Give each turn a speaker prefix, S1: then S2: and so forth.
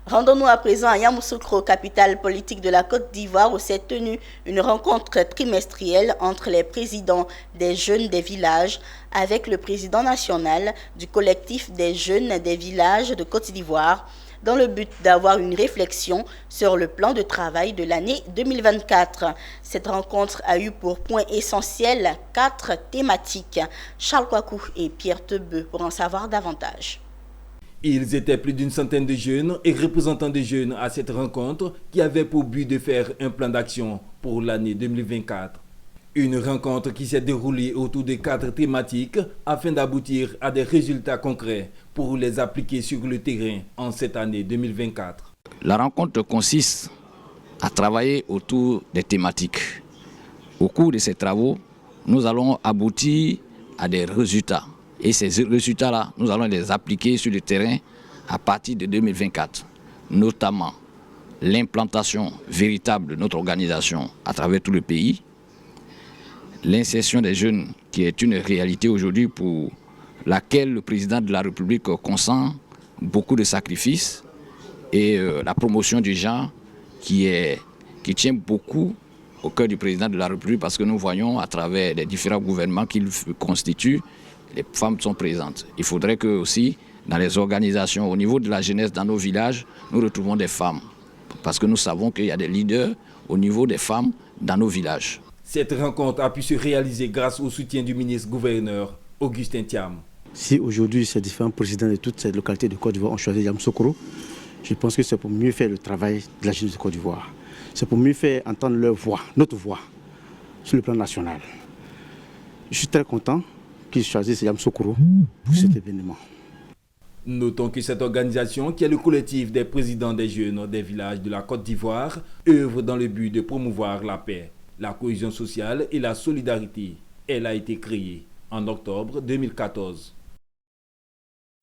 S1: Rendons-nous à présent à Yamoussoukro, capitale politique de la Côte d'Ivoire, où s'est tenue une rencontre trimestrielle entre les présidents des jeunes des villages avec le président national du collectif des jeunes des villages de Côte d'Ivoire, dans le but d'avoir une réflexion sur le plan de travail de l'année 2024. Cette rencontre a eu pour point essentiel 4 thématiques. Charles Kouakou et Pierre Tebeu pour en savoir davantage.
S2: Ils étaient plus d'une centaine de jeunes et représentants de jeunes à cette rencontre qui avait pour but de faire un plan d'action pour l'année 2024. Une rencontre qui s'est déroulée autour de 4 thématiques afin d'aboutir à des résultats concrets pour les appliquer sur le terrain en cette année 2024.
S3: La rencontre consiste à travailler autour des thématiques. Au cours de ces travaux, nous allons aboutir à des résultats. Et ces résultats-là, nous allons les appliquer sur le terrain à partir de 2024, notamment l'implantation véritable de notre organisation à travers tout le pays, l'insertion des jeunes qui est une réalité aujourd'hui pour laquelle le président de la République consent beaucoup de sacrifices, et la promotion du genre qui tient beaucoup au cœur du président de la République, parce que nous voyons à travers les différents gouvernements qu'il constitue, les femmes sont présentes. Il faudrait que aussi, dans les organisations, au niveau de la jeunesse, dans nos villages, nous retrouvons des femmes. Parce que nous savons qu'il y a des leaders au niveau des femmes dans nos villages.
S2: Cette rencontre a pu se réaliser grâce au soutien du ministre-gouverneur Augustin Thiam.
S4: Si aujourd'hui ces différents présidents de toutes ces localités de Côte d'Ivoire ont choisi Yamoussoukro, je pense que c'est pour mieux faire le travail de la jeunesse de Côte d'Ivoire. C'est pour mieux faire entendre leur voix, notre voix, sur le plan national. Je suis très content qu'ils choisissent Yamoussoukro pour cet événement.
S2: Notons que cette organisation, qui est le collectif des présidents des jeunes des villages de la Côte d'Ivoire, œuvre dans le but de promouvoir la paix, la cohésion sociale et la solidarité. Elle a été créée en octobre 2014.